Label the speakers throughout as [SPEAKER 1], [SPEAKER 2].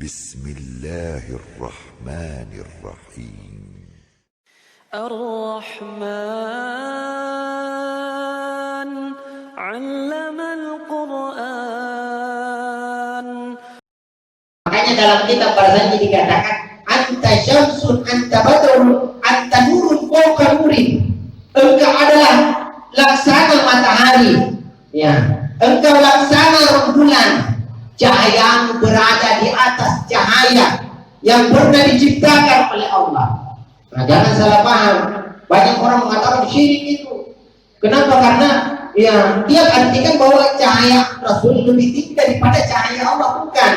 [SPEAKER 1] Bismillahirrahmanirrahim.
[SPEAKER 2] Ar-Rahman 'allamal Qur'an.
[SPEAKER 3] Makanya dalam kitab Barzanji dikatakan anta syamsun, anta badrun, anta nurun fawqa nurin. Engkau adalah laksana matahari, ya. Engkau laksana rembulan. Cahayamu berada di atas cahaya yang pernah diciptakan oleh Allah. Nah, jangan salah paham. Banyak orang mengatakan syirik itu. Kenapa? Karena ya dia artikan bahwa cahaya Rasul lebih tinggi daripada cahaya Allah. Bukan.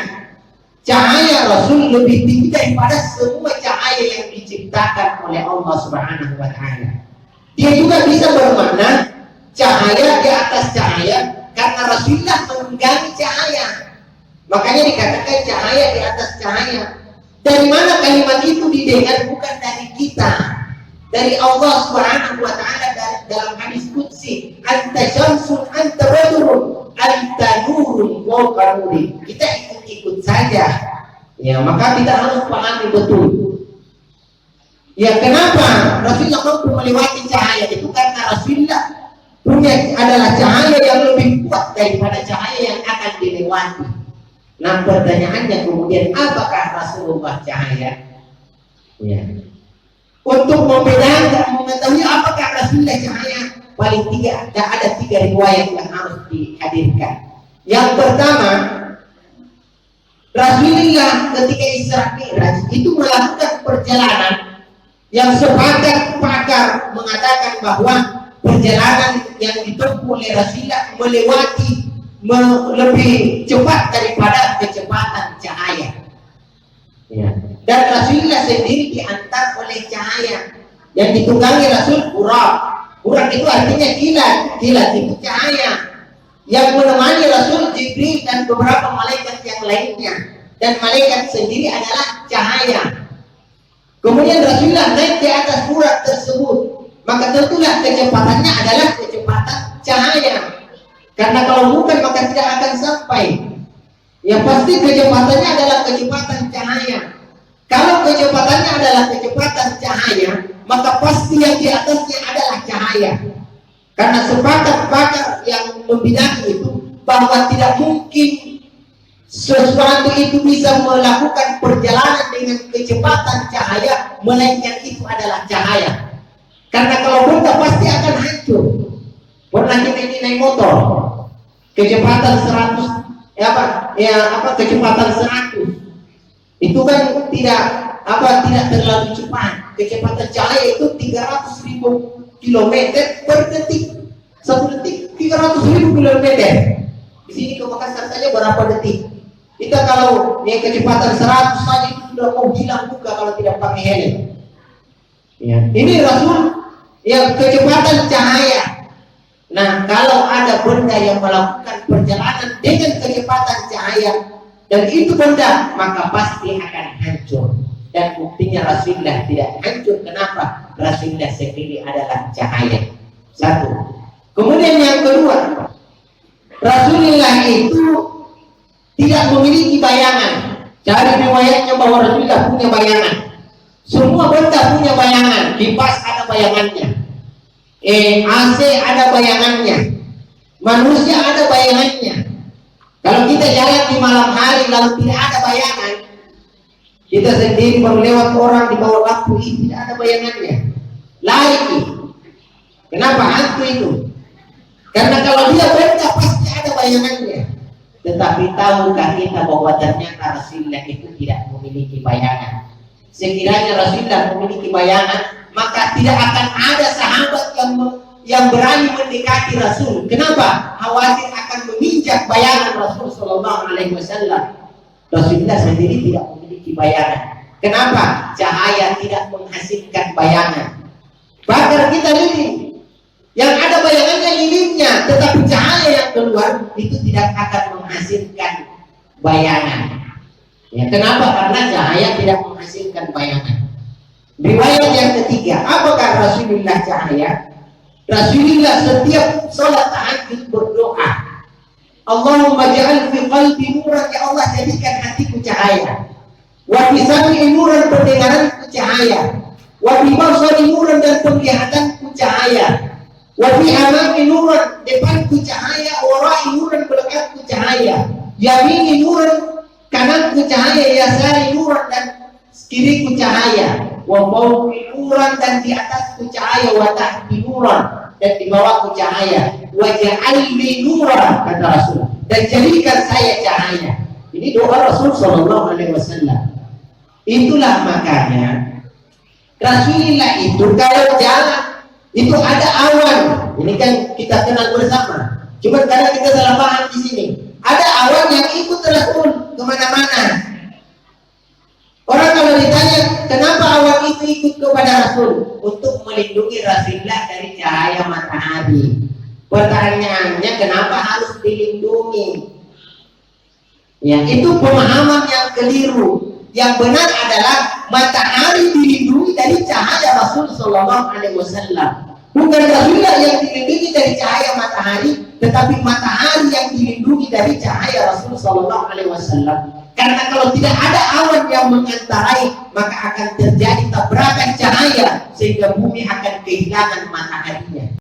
[SPEAKER 3] Cahaya Rasul lebih tinggi daripada semua cahaya yang diciptakan oleh Allah Subhanahu wa Ta'ala. Dia juga bisa bermakna cahaya di atas cahaya karena Rasulullah menunggangi cahaya. Makanya dikatakan cahaya di atas cahaya. Dari mana kalimat itu didengar? Bukan dari kita, dari Allah Subhanahu wa Ta'ala dalam hadis qudsi, anta syamsun anta badrun anta nurun fawqa nurin. Kita ikut saja, ya, maka kita harus pahami betul. Ya, kenapa Rasulullah mampu melewati cahaya itu? Karena Rasulullah punya adalah cahaya yang lebih kuat daripada cahaya yang akan dilewati. Nah, pertanyaannya kemudian, apakah Rasulullah cahaya? Ya. Untuk membedakan, mengetahui apakah Rasulullah cahaya, paling tidak ada 3 riwayat yang harus dihadirkan. Yang pertama, Rasulullah ketika Isra Mi'raj itu melakukan perjalanan yang sepakat pakar mengatakan bahwa perjalanan yang ditempuh oleh Rasulullah melewati lebih cepat daripada kecepatan cahaya, ya. Dan Rasulullah sendiri diantar oleh cahaya yang ditunggangi Rasul Burak. Burak itu artinya kilat, kilat itu cahaya. Yang menemani Rasul Jibril dan beberapa malaikat yang lainnya, dan malaikat sendiri adalah cahaya. Kemudian Rasulullah naik di atas Burak tersebut, maka tentulah kecepatannya adalah kecepatan cahaya. Karena kalau bukan maka tidak akan sampai. Ya pasti kecepatannya adalah kecepatan cahaya. Kalau kecepatannya adalah kecepatan cahaya, maka pasti yang di atasnya adalah cahaya. Karena sepakat pakar yang membidangi itu bahwa tidak mungkin sesuatu itu bisa melakukan perjalanan dengan kecepatan cahaya melainkan itu adalah cahaya. Karena kalau benda pasti akan hancur. Pernah kita ini naik motor, kecepatan 100, kecepatan 100 itu kan tidak terlalu cepat. Kecepatan cahaya itu 300.000 km per detik. 1 detik 300.000 km. Di sini ke Makassar saja berapa detik? Kita kalau kecepatan 100 saja itu sudah mau hilang juga kalau tidak pakai helm. Ya. Ini Rasul yang kecepatan cahaya. Nah, kalau ada benda yang melakukan perjalanan dengan kecepatan cahaya dan itu benda, maka pasti akan hancur. Dan buktinya Rasulullah tidak hancur. Kenapa? Rasulullah sendiri adalah cahaya. 1. Kemudian yang kedua, Rasulullah itu tidak memiliki bayangan. Cari riwayatnya bahwa Rasulullah punya bayangan. Semua benda punya bayangan. Kipas ada bayangannya. AC ada bayangannya, manusia ada bayangannya. Kalau kita jalan di malam hari lalu tidak ada bayangan, kita sendiri baru lewat orang di bawah lampu ini tidak ada bayangannya, lari. Kenapa? Hantu itu. Karena kalau dia benda pasti ada bayangannya. Tetapi tahukah kita bahwa ternyata Rasulullah itu tidak memiliki bayangan? Sekiranya Rasulullah memiliki bayangan, maka tidak akan ada sahabat yang berani mendekati Rasul. Kenapa? Khawatir akan menginjak bayangan Rasul Sallallahu Alaihi Wasallam. Rasulullah sendiri tidak memiliki bayangan. Kenapa? Cahaya tidak menghasilkan bayangan. Bakar kita lilin, yang ada bayangannya lilinnya, tetapi cahaya yang keluar itu tidak akan menghasilkan bayangan. Ya, kenapa? Karena cahaya tidak menghasilkan bayangan. Riwayat yang ketiga, apakah Rasulullah cahaya? Rasulullah setiap sholat tahajud berdoa, Allahumma ja'al fi qalbi nuran, ya Allah jadikan hatiku cahaya. wa fi sam'i nuran, pendengaranku cahaya, wa fi basari nuran, dan penglihatanku cahaya, wa fi amami nuran, depanku cahaya, warai nuran, belakangku cahaya, yamini nuran, kananku cahaya, yasari nuran, dan kiriku cahaya, wa fawqi nuran, dan di atasku cahaya, wa tahti nuran, dan di bawahku cahaya, wa ja'alni nuran, kata Rasul, dan jadikan saya cahaya. Ini doa Rasul sallallahu alaihi wasallam. Itulah makanya Rasulullah itu kalau jalan itu ada awan. Ini kan kita kenal bersama. Cuma kadang kita salah paham di sini. Ada awan yang ikut Rasul kemana-mana. Orang kalau ditanya kenapa awan itu ikut kepada Rasul, untuk melindungi Rasulullah dari cahaya matahari. Pertanyaannya kenapa harus dilindungi? Ya, itu pemahaman yang keliru. Yang benar adalah matahari dilindungi dari cahaya Rasul sallallahu alaihi wasallam. Bukan Rasulullah yang dilindungi dari cahaya matahari, tetapi matahari yang dilindungi dari cahaya Rasul sallallahu alaihi wasallam. Karena kalau tidak ada awan yang mengantarai, maka akan terjadi tabrakan cahaya sehingga bumi akan kehilangan mataharinya.